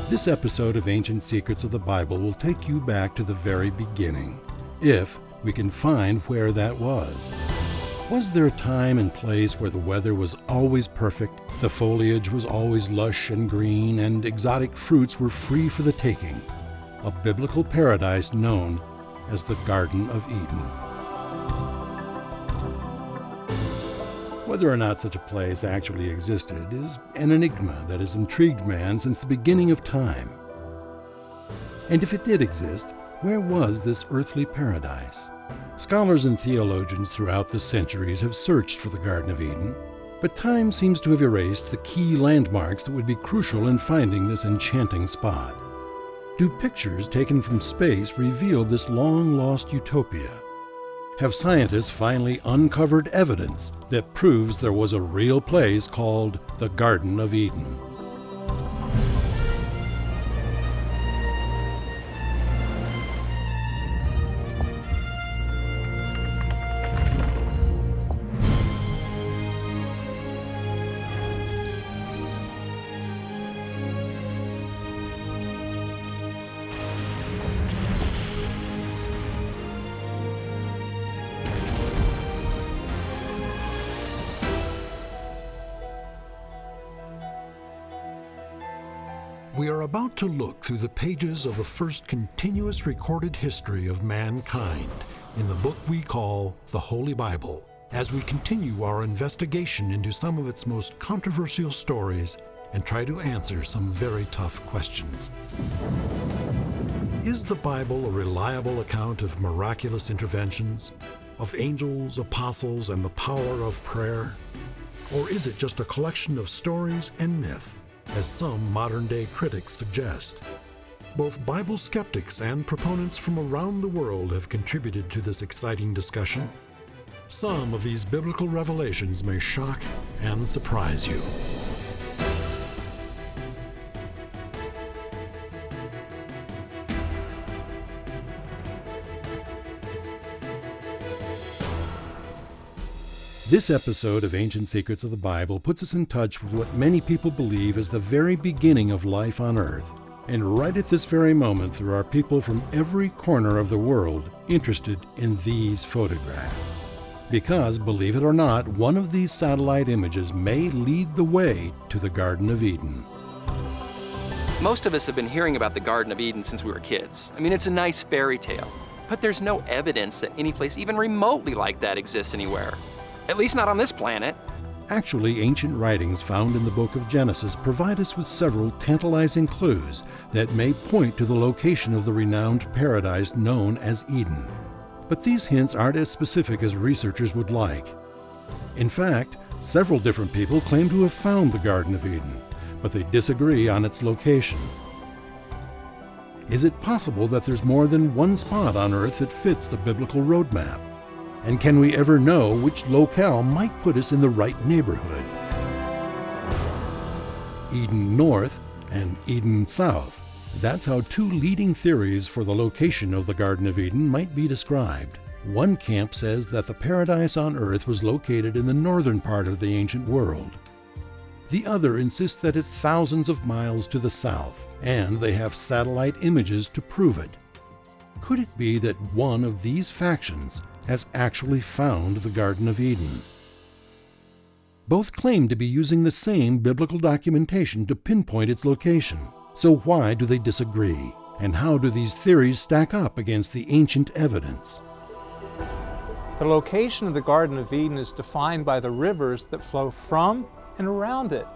This episode of Ancient Secrets of the Bible will take you back to the very beginning, if we can find where that was. Was there a time and place where the weather was always perfect, the foliage was always lush and green, and exotic fruits were free for the taking? A biblical paradise known as the Garden of Eden. Whether or not such a place actually existed is an enigma that has intrigued man since the beginning of time. And if it did exist, where was this earthly paradise? Scholars and theologians throughout the centuries have searched for the Garden of Eden, but time seems to have erased the key landmarks that would be crucial in finding this enchanting spot. Do pictures taken from space reveal this long-lost utopia? Have scientists finally uncovered evidence that proves there was a real place called the Garden of Eden? We are about to look through the pages of the first continuous recorded history of mankind in the book we call the Holy Bible, as we continue our investigation into some of its most controversial stories and try to answer some very tough questions. Is the Bible a reliable account of miraculous interventions, of angels, apostles, and the power of prayer? Or is it just a collection of stories and myth, as some modern-day critics suggest? Both Bible skeptics and proponents from around the world have contributed to this exciting discussion. Some of these biblical revelations may shock and surprise you. This episode of Ancient Secrets of the Bible puts us in touch with what many people believe is the very beginning of life on Earth. And right at this very moment, there are people from every corner of the world interested in these photographs. Because, believe it or not, one of these satellite images may lead the way to the Garden of Eden. Most of us have been hearing about the Garden of Eden since we were kids. I mean, it's a nice fairy tale. But there's no evidence that any place even remotely like that exists anywhere. At least not on this planet. Actually, ancient writings found in the book of Genesis provide us with several tantalizing clues that may point to the location of the renowned paradise known as Eden. But these hints aren't as specific as researchers would like. In fact, several different people claim to have found the Garden of Eden, but they disagree on its location. Is it possible that there's more than one spot on Earth that fits the biblical roadmap? And can we ever know which locale might put us in the right neighborhood? Eden North and Eden South. That's how two leading theories for the location of the Garden of Eden might be described. One camp says that the paradise on Earth was located in the northern part of the ancient world. The other insists that it's thousands of miles to the south, and they have satellite images to prove it. Could it be that one of these factions has actually found the Garden of Eden? Both claim to be using the same biblical documentation to pinpoint its location. So why do they disagree? And how do these theories stack up against the ancient evidence? The location of the Garden of Eden is defined by the rivers that flow from and around it.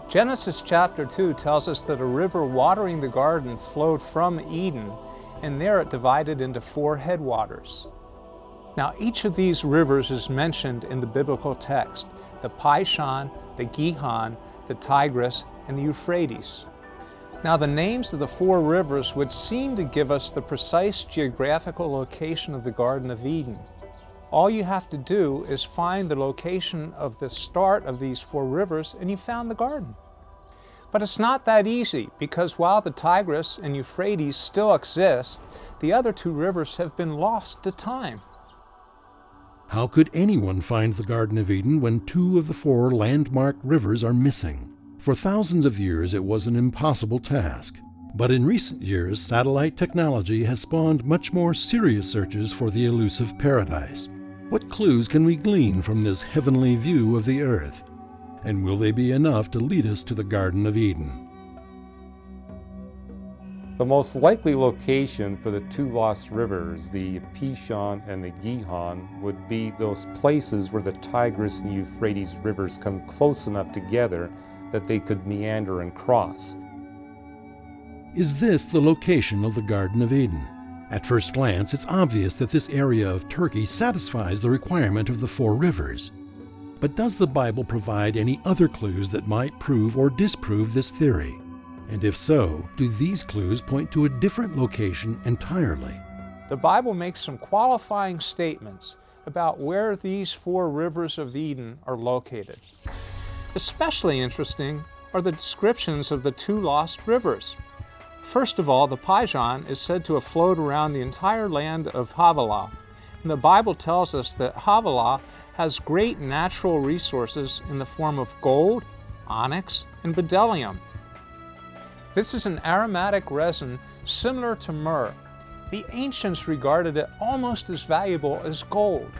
Genesis chapter 2 tells us that a river watering the garden flowed from Eden, and there it divided into 4 headwaters. Now, each of these rivers is mentioned in the biblical text: the Pishon, the Gihon, the Tigris, and the Euphrates. Now, the names of the 4 rivers would seem to give us the precise geographical location of the Garden of Eden. All you have to do is find the location of the start of these 4 rivers, and you found the garden. But it's not that easy, because while the Tigris and Euphrates still exist, the other 2 rivers have been lost to time. How could anyone find the Garden of Eden when 2 of the 4 landmark rivers are missing? For thousands of years, it was an impossible task. But in recent years, satellite technology has spawned much more serious searches for the elusive paradise. What clues can we glean from this heavenly view of the earth? And will they be enough to lead us to the Garden of Eden? The most likely location for the two lost rivers, the Pishon and the Gihon, would be those places where the Tigris and Euphrates rivers come close enough together that they could meander and cross. Is this the location of the Garden of Eden? At first glance, it's obvious that this area of Turkey satisfies the requirement of the four rivers. But does the Bible provide any other clues that might prove or disprove this theory? And if so, do these clues point to a different location entirely? The Bible makes some qualifying statements about where these four rivers of Eden are located. Especially interesting are the descriptions of the two lost rivers. First of all, the Pishon is said to have flowed around the entire land of Havilah, and the Bible tells us that Havilah has great natural resources in the form of gold, onyx, and bdellium. This is an aromatic resin similar to myrrh. The ancients regarded it almost as valuable as gold.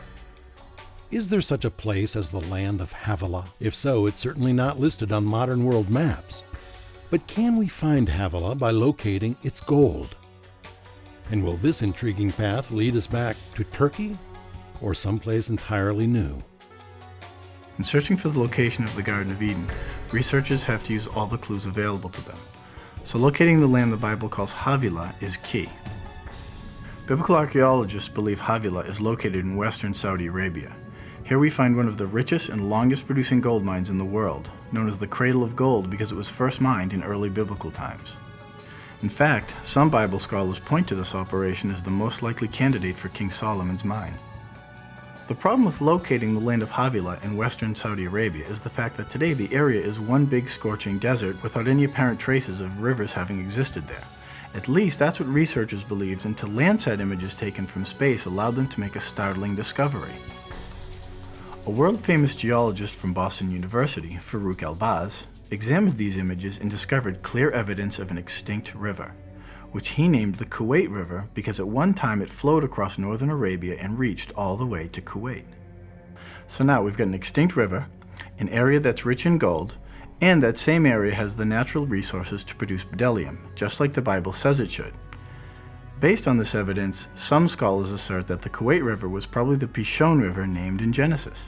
Is there such a place as the land of Havilah? If so, it's certainly not listed on modern world maps. But can we find Havilah by locating its gold? And will this intriguing path lead us back to Turkey or someplace entirely new? In searching for the location of the Garden of Eden, researchers have to use all the clues available to them. So locating the land the Bible calls Havilah is key. Biblical archaeologists believe Havilah is located in western Saudi Arabia. Here we find one of the richest and longest producing gold mines in the world, known as the Cradle of Gold because it was first mined in early biblical times. In fact, some Bible scholars point to this operation as the most likely candidate for King Solomon's mine. The problem with locating the land of Havilah in western Saudi Arabia is the fact that today the area is one big scorching desert without any apparent traces of rivers having existed there. At least that's what researchers believed until Landsat images taken from space allowed them to make a startling discovery. A world-famous geologist from Boston University, Farouk Elbaz, examined these images and discovered clear evidence of an extinct river, which he named the Kuwait River because at one time it flowed across northern Arabia and reached all the way to Kuwait. So now we've got an extinct river, an area that's rich in gold, and that same area has the natural resources to produce bdellium, just like the Bible says it should. Based on this evidence, some scholars assert that the Kuwait River was probably the Pishon River named in Genesis.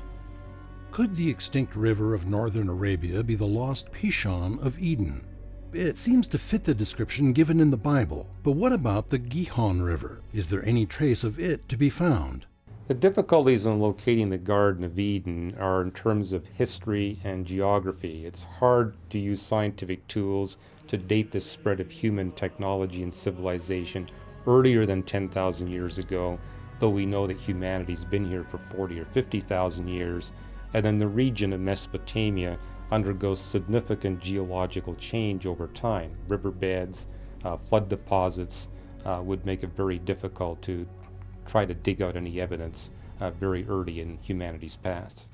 Could the extinct river of northern Arabia be the lost Pishon of Eden? It seems to fit the description given in the Bible, but what about the Gihon River? Is there any trace of it to be found? The difficulties in locating the Garden of Eden are in terms of history and geography. It's hard to use scientific tools to date the spread of human technology and civilization earlier than 10,000 years ago, though we know that humanity's been here for 40 or 50,000 years. And then the region of Mesopotamia undergoes significant geological change over time. Riverbeds, flood deposits would make it very difficult to try to dig out any evidence very early in humanity's past.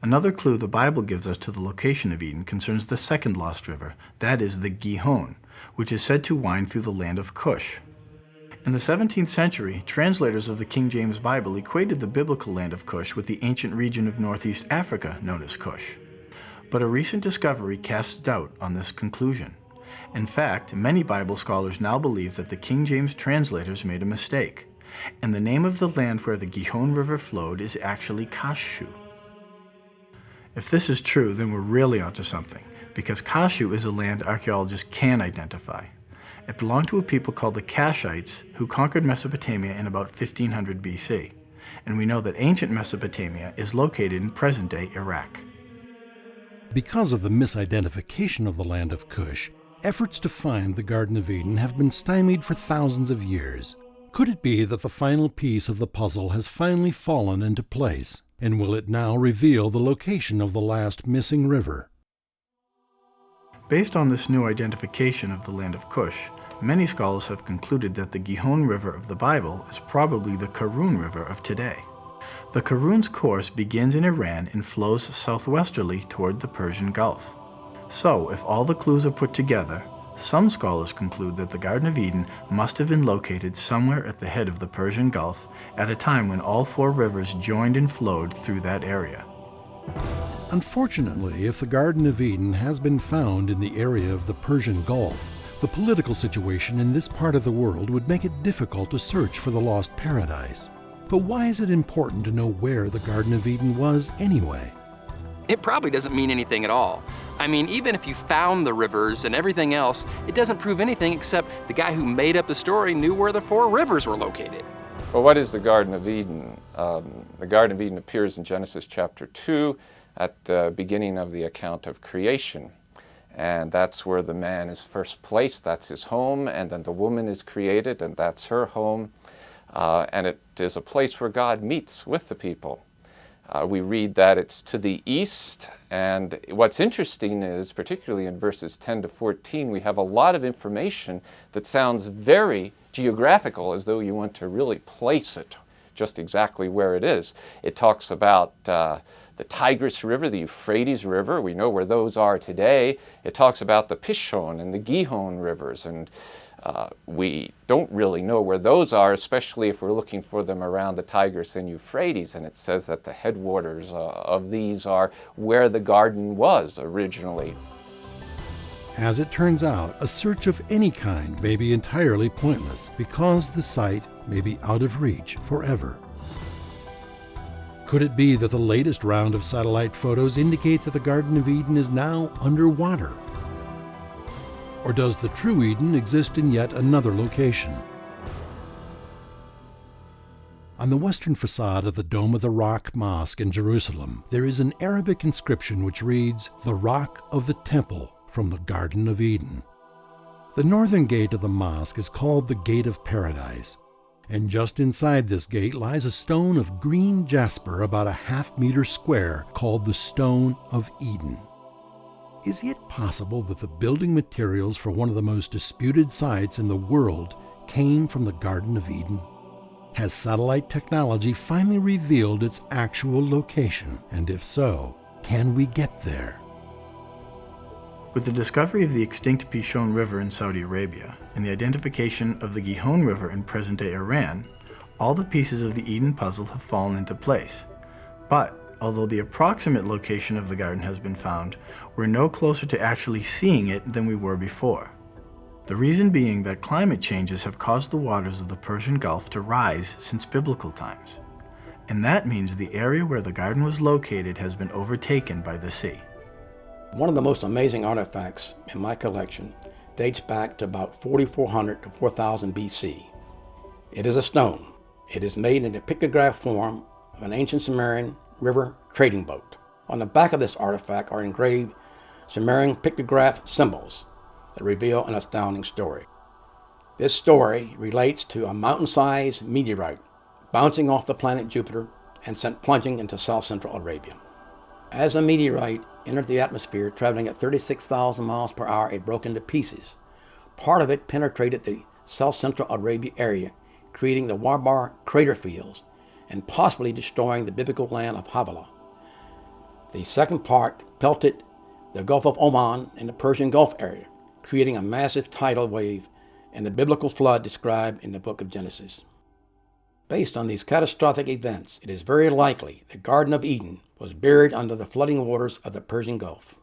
Another clue the Bible gives us to the location of Eden concerns the second lost river, that is the Gihon, which is said to wind through the land of Cush. In the 17th century, translators of the King James Bible equated the biblical land of Cush with the ancient region of northeast Africa known as Cush. But a recent discovery casts doubt on this conclusion. In fact, many Bible scholars now believe that the King James translators made a mistake, and the name of the land where the Gihon River flowed is actually Kashu. If this is true, then we're really onto something, because Kashu is a land archaeologists can identify. It belonged to a people called the Kashites who conquered Mesopotamia in about 1500 BC, and we know that ancient Mesopotamia is located in present-day Iraq. Because of the misidentification of the land of Cush, efforts to find the Garden of Eden have been stymied for thousands of years. Could it be that the final piece of the puzzle has finally fallen into place, and will it now reveal the location of the last missing river? Based on this new identification of the land of Cush, many scholars have concluded that the Gihon River of the Bible is probably the Karun River of today. The Karun's course begins in Iran and flows southwesterly toward the Persian Gulf. So, if all the clues are put together, some scholars conclude that the Garden of Eden must have been located somewhere at the head of the Persian Gulf at a time when all 4 rivers joined and flowed through that area. Unfortunately, if the Garden of Eden has been found in the area of the Persian Gulf, the political situation in this part of the world would make it difficult to search for the lost paradise. But why is it important to know where the Garden of Eden was anyway? It probably doesn't mean anything at all. I mean, even if you found the rivers and everything else, it doesn't prove anything except the guy who made up the story knew where the 4 rivers were located. Well, what is the Garden of Eden? The Garden of Eden appears in Genesis chapter 2 at the beginning of the account of creation. And that's where the man is first placed, that's his home, and then the woman is created, and that's her home. And it is a place where God meets with the people. We read that it's to the east, and what's interesting is, particularly in verses 10 to 14, we have a lot of information that sounds very geographical, as though you want to really place it just exactly where it is. It talks about the Tigris River, the Euphrates River. We know where those are today. It talks about the Pishon and the Gihon rivers, and we don't really know where those are, especially if we're looking for them around the Tigris and Euphrates, and it says that the headwaters of these are where the garden was originally. As it turns out, a search of any kind may be entirely pointless because the site may be out of reach forever. Could it be that the latest round of satellite photos indicate that the Garden of Eden is now underwater? Or does the true Eden exist in yet another location? On the western facade of the Dome of the Rock Mosque in Jerusalem, there is an Arabic inscription which reads, "The Rock of the Temple from the Garden of Eden." The northern gate of the mosque is called the Gate of Paradise, and just inside this gate lies a stone of green jasper about a half-meter square called the Stone of Eden. Is it possible that the building materials for one of the most disputed sites in the world came from the Garden of Eden? Has satellite technology finally revealed its actual location? And if so, can we get there? With the discovery of the extinct Pishon River in Saudi Arabia and the identification of the Gihon River in present-day Iran, all the pieces of the Eden puzzle have fallen into place. But although the approximate location of the garden has been found, we're no closer to actually seeing it than we were before. The reason being that climate changes have caused the waters of the Persian Gulf to rise since biblical times. And that means the area where the garden was located has been overtaken by the sea. One of the most amazing artifacts in my collection dates back to about 4400 to 4000 BC. It is a stone. It is made in the pictograph form of an ancient Sumerian river trading boat. On the back of this artifact are engraved Sumerian pictograph symbols that reveal an astounding story. This story relates to a mountain-sized meteorite bouncing off the planet Jupiter and sent plunging into South Central Arabia. As the meteorite entered the atmosphere traveling at 36,000 miles per hour, it broke into pieces. Part of it penetrated the South Central Arabia area, creating the Warbar crater fields and possibly destroying the biblical land of Havilah. The second part pelted the Gulf of Oman and the Persian Gulf area, creating a massive tidal wave and the biblical flood described in the book of Genesis. Based on these catastrophic events, it is very likely the Garden of Eden was buried under the flooding waters of the Persian Gulf.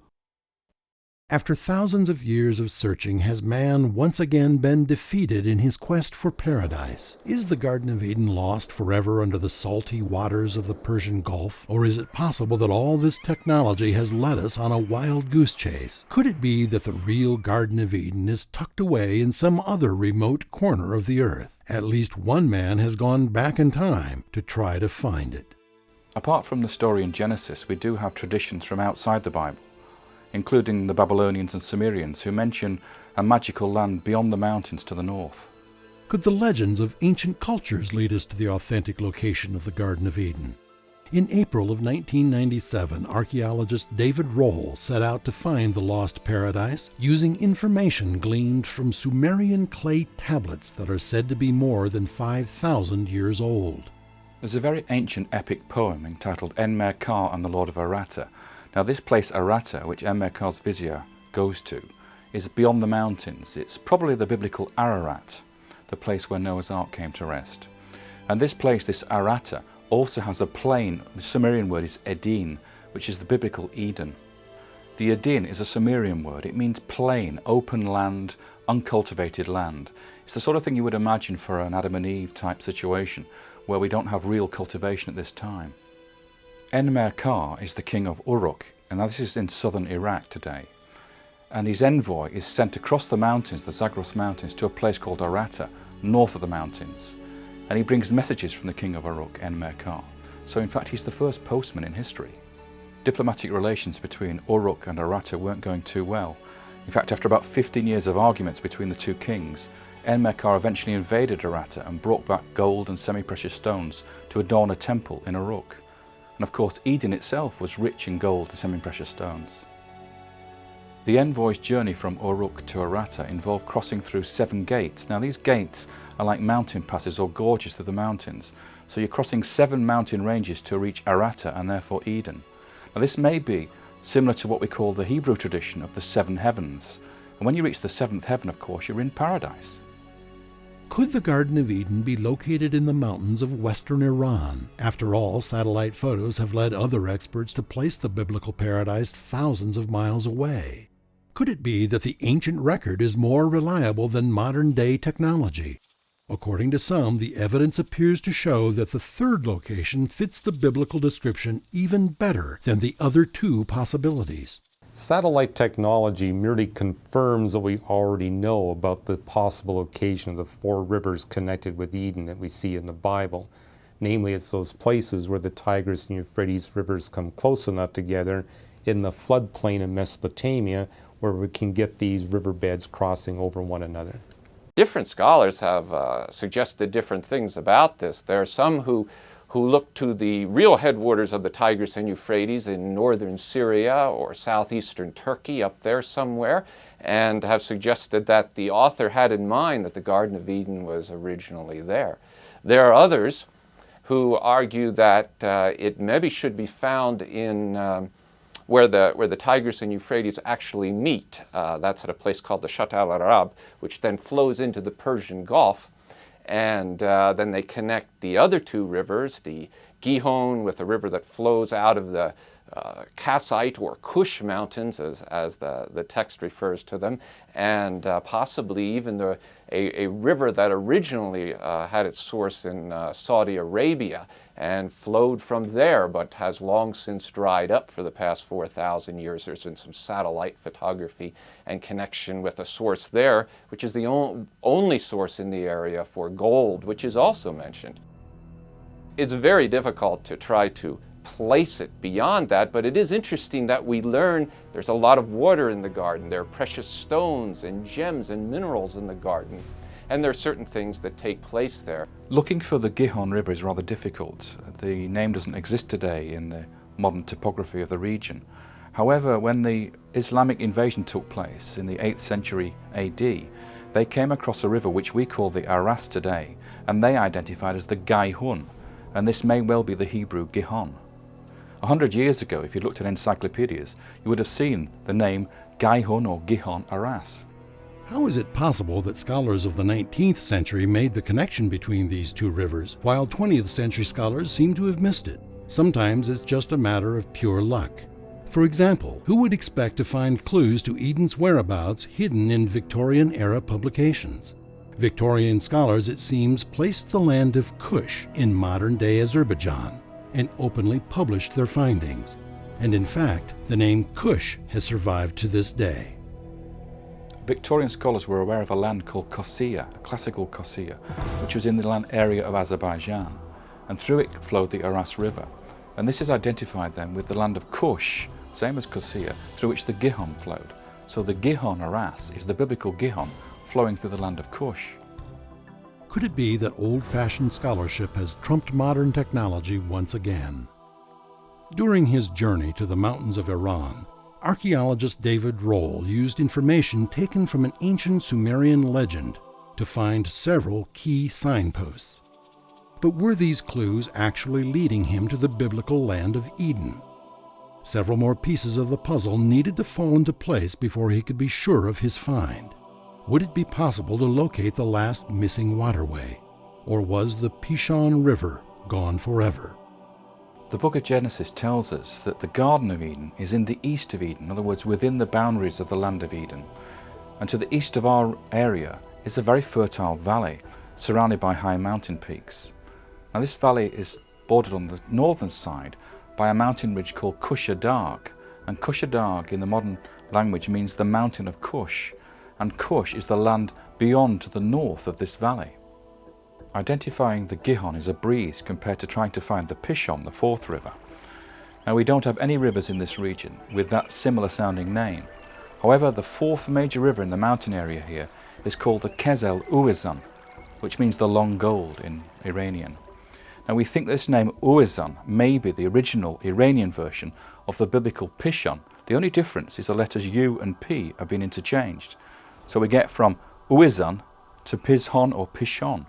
After thousands of years of searching, has man once again been defeated in his quest for paradise? Is the Garden of Eden lost forever under the salty waters of the Persian Gulf? Or is it possible that all this technology has led us on a wild goose chase? Could it be that the real Garden of Eden is tucked away in some other remote corner of the earth? At least one man has gone back in time to try to find it. Apart from the story in Genesis, we do have traditions from outside the Bible, including the Babylonians and Sumerians, who mention a magical land beyond the mountains to the north. Could the legends of ancient cultures lead us to the authentic location of the Garden of Eden? In April of 1997, archaeologist David Rohl set out to find the lost paradise using information gleaned from Sumerian clay tablets that are said to be more than 5,000 years old. There's a very ancient epic poem entitled Enmerkar and the Lord of Aratta. Now this place Aratta, which Enmerkar's vizier goes to is beyond the mountains. It's probably the biblical Ararat, the place where Noah's Ark came to rest. And this place, this Aratta, also has a plain. The Sumerian word is Edin, which is the biblical Eden. The Edin is a Sumerian word. It means plain, open land, uncultivated land. It's the sort of thing you would imagine for an Adam and Eve type situation where we don't have real cultivation at this time. Enmerkar is the king of Uruk, and this is in southern Iraq today. And his envoy is sent across the mountains, the Zagros Mountains, to a place called Aratta, north of the mountains. And he brings messages from the king of Uruk, Enmerkar. So in fact, he's the first postman in history. Diplomatic relations between Uruk and Aratta weren't going too well. In fact, after about 15 years of arguments between the two kings, Enmerkar eventually invaded Aratta and brought back gold and semi-precious stones to adorn a temple in Uruk. And of course, Eden itself was rich in gold and semi-precious stones. The envoy's journey from Uruk to Aratta involved crossing through 7 gates. Now these gates are like mountain passes or gorges through the mountains. So you're crossing 7 mountain ranges to reach Aratta and therefore Eden. Now this may be similar to what we call the Hebrew tradition of the 7 heavens. And when you reach the 7th heaven, of course, you're in paradise. Could the Garden of Eden be located in the mountains of western Iran? After all, satellite photos have led other experts to place the biblical paradise thousands of miles away. Could it be that the ancient record is more reliable than modern-day technology? According to some, the evidence appears to show that the third location fits the biblical description even better than the other 2 possibilities. Satellite technology merely confirms what we already know about the possible location of the 4 rivers connected with Eden that we see in the Bible. Namely, it's those places where the Tigris and Euphrates rivers come close enough together in the floodplain of Mesopotamia where we can get these riverbeds crossing over one another. Different scholars have suggested different things about this. There are some who look to the real headwaters of the Tigris and Euphrates in northern Syria or southeastern Turkey up there somewhere, and have suggested that the author had in mind that the Garden of Eden was originally there. There are others who argue that it maybe should be found in where the Tigris and Euphrates actually meet. That's at a place called the Shatt al-Arab, which then flows into the Persian Gulf. And then they connect the other 2 rivers, the Gihon with a river that flows out of the Kassite or Kush mountains, as the text refers to them, and possibly even a river that originally had its source in Saudi Arabia and flowed from there, but has long since dried up for the past 4,000 years. There's been some satellite photography and connection with a source there, which is the only source in the area for gold, which is also mentioned. It's very difficult to try to place it beyond that, but it is interesting that we learn there's a lot of water in the garden. There are precious stones and gems and minerals in the garden, and there are certain things that take place there. Looking for the Gihon River is rather difficult. The name doesn't exist today in the modern topography of the region. However, when the Islamic invasion took place in the 8th century AD, they came across a river which we call the Aras today, and they identified as the Gaihun, and this may well be the Hebrew Gihon. 100 years ago, if you looked at encyclopedias, you would have seen the name Gaihun or Gihon Aras. How is it possible that scholars of the 19th century made the connection between these 2 rivers, while 20th century scholars seem to have missed it? Sometimes it's just a matter of pure luck. For example, who would expect to find clues to Eden's whereabouts hidden in Victorian-era publications? Victorian scholars, it seems, placed the land of Kush in modern-day Azerbaijan and openly published their findings. And in fact, the name Kush has survived to this day. Victorian scholars were aware of a land called Qusayr, a classical Qusayr, which was in the land area of Azerbaijan, and through it flowed the Aras River. And this has identified them with the land of Kush, same as Qusayr, through which the Gihon flowed. So the Gihon Aras is the biblical Gihon flowing through the land of Kush. Could it be that old-fashioned scholarship has trumped modern technology once again? During his journey to the mountains of Iran, archaeologist David Rohl used information taken from an ancient Sumerian legend to find several key signposts. But were these clues actually leading him to the biblical land of Eden? Several more pieces of the puzzle needed to fall into place before he could be sure of his find. Would it be possible to locate the last missing waterway? Or was the Pishon River gone forever? The book of Genesis tells us that the Garden of Eden is in the east of Eden, in other words, within the boundaries of the land of Eden. And to the east of our area is a very fertile valley surrounded by high mountain peaks. Now this valley is bordered on the northern side by a mountain ridge called Cush-Adag. And Cush-Adag in the modern language means the mountain of Cush. And Cush is the land beyond to the north of this valley. Identifying the Gihon is a breeze compared to trying to find the Pishon, the fourth river. Now we don't have any rivers in this region with that similar sounding name. However, the fourth major river in the mountain area here is called the Kezel Uizan, which means the long gold in Iranian. Now we think this name Uizan may be the original Iranian version of the biblical Pishon. The only difference is the letters U and P have been interchanged. So we get from Uizan to Pishon or Pishon.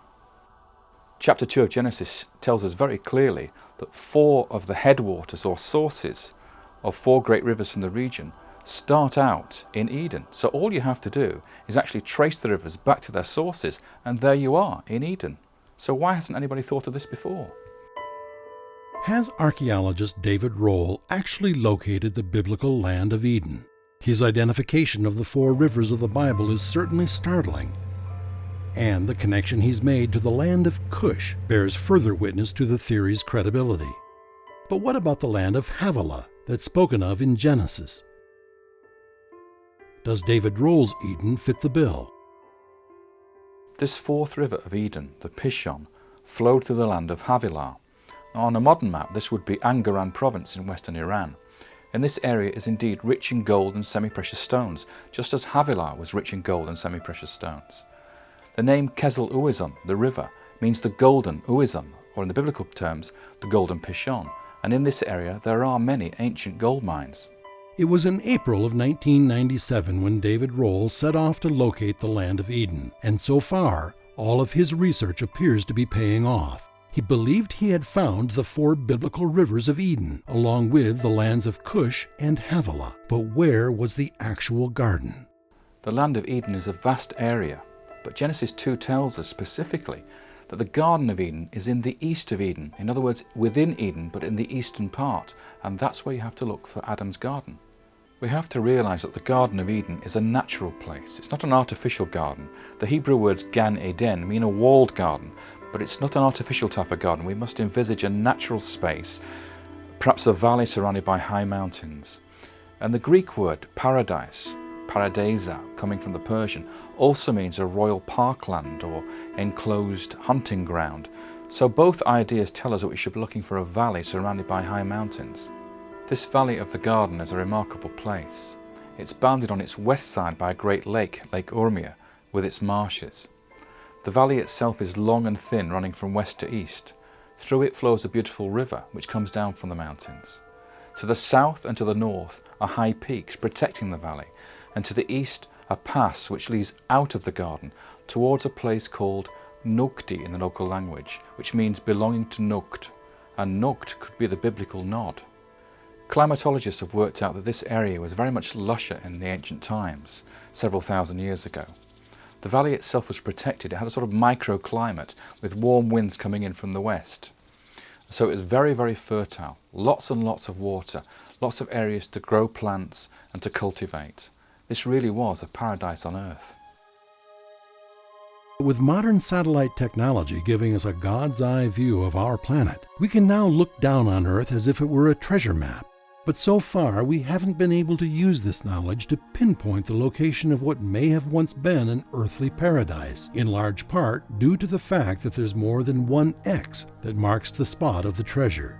Chapter 2 of Genesis tells us very clearly that 4 of the headwaters or sources of 4 great rivers from the region start out in Eden. So all you have to do is actually trace the rivers back to their sources, and there you are in Eden. So why hasn't anybody thought of this before? Has archaeologist David Rohl actually located the biblical land of Eden? His identification of the 4 rivers of the Bible is certainly startling. And the connection he's made to the land of Cush bears further witness to the theory's credibility. But what about the land of Havilah that's spoken of in Genesis? Does David Rohl's Eden fit the bill? This 4th river of Eden, the Pishon, flowed through the land of Havilah. On a modern map, this would be Angaran province in western Iran. And this area is indeed rich in gold and semi-precious stones, just as Havilah was rich in gold and semi-precious stones. The name Kezel Uizan, the river, means the golden Uizan, or in the biblical terms, the golden Pishon. And in this area there are many ancient gold mines. It was in April of 1997 when David Rohl set off to locate the land of Eden, and so far, all of his research appears to be paying off. He believed he had found the 4 biblical rivers of Eden, along with the lands of Cush and Havilah. But where was the actual garden? The land of Eden is a vast area, but Genesis 2 tells us specifically that the Garden of Eden is in the east of Eden. In other words, within Eden, but in the eastern part, and that's where you have to look for Adam's garden. We have to realize that the Garden of Eden is a natural place. It's not an artificial garden. The Hebrew words Gan Eden mean a walled garden, but it's not an artificial type of garden. We must envisage a natural space, perhaps a valley surrounded by high mountains. And the Greek word paradise, paradisa, coming from the Persian, also means a royal parkland or enclosed hunting ground. So both ideas tell us that we should be looking for a valley surrounded by high mountains. This valley of the garden is a remarkable place. It's bounded on its west side by a great lake, Lake Urmia, with its marshes. The valley itself is long and thin, running from west to east. Through it flows a beautiful river, which comes down from the mountains. To the south and to the north are high peaks protecting the valley, and to the east a pass which leads out of the garden towards a place called Nukti in the local language, which means belonging to Nukt, and Nukt could be the biblical Nod. Climatologists have worked out that this area was very much lusher in the ancient times, several thousand years ago. The valley itself was protected. It had a sort of microclimate with warm winds coming in from the west. So it was very, very fertile, lots and lots of water, lots of areas to grow plants and to cultivate. This really was a paradise on earth. With modern satellite technology giving us a God's eye view of our planet, we can now look down on Earth as if it were a treasure map. But so far, we haven't been able to use this knowledge to pinpoint the location of what may have once been an earthly paradise, in large part due to the fact that there's more than one X that marks the spot of the treasure.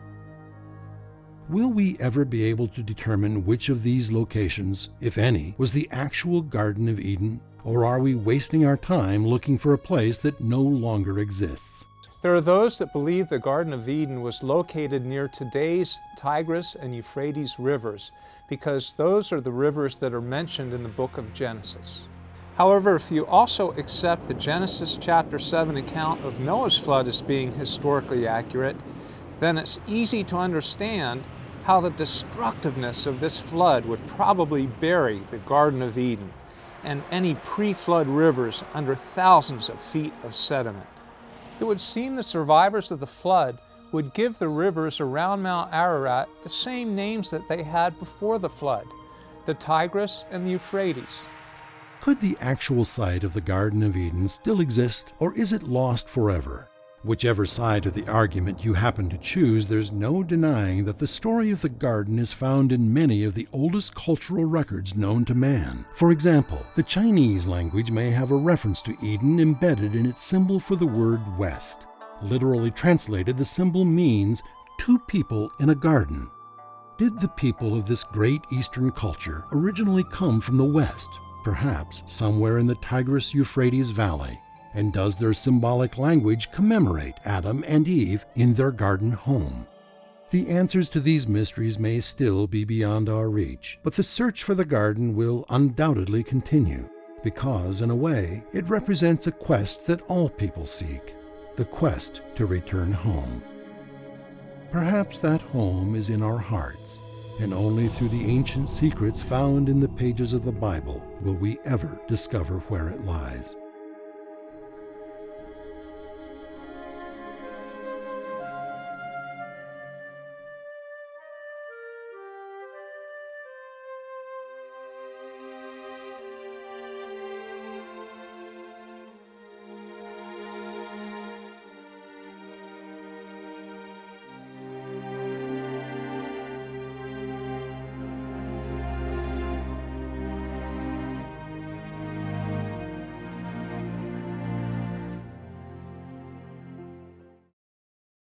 Will we ever be able to determine which of these locations, if any, was the actual Garden of Eden? Or are we wasting our time looking for a place that no longer exists? There are those that believe the Garden of Eden was located near today's Tigris and Euphrates rivers, because those are the rivers that are mentioned in the book of Genesis. However, if you also accept the Genesis chapter 7 account of Noah's flood as being historically accurate, then it's easy to understand how the destructiveness of this flood would probably bury the Garden of Eden and any pre-flood rivers under thousands of feet of sediment. It would seem the survivors of the flood would give the rivers around Mount Ararat the same names that they had before the flood, the Tigris and the Euphrates. Could the actual site of the Garden of Eden still exist, or is it lost forever? Whichever side of the argument you happen to choose, there's no denying that the story of the garden is found in many of the oldest cultural records known to man. For example, the Chinese language may have a reference to Eden embedded in its symbol for the word west. Literally translated, the symbol means two people in a garden. Did the people of this great Eastern culture originally come from the west, perhaps somewhere in the Tigris-Euphrates Valley? And does their symbolic language commemorate Adam and Eve in their garden home? The answers to these mysteries may still be beyond our reach, but the search for the garden will undoubtedly continue, because in a way it represents a quest that all people seek, the quest to return home. Perhaps that home is in our hearts, and only through the ancient secrets found in the pages of the Bible will we ever discover where it lies.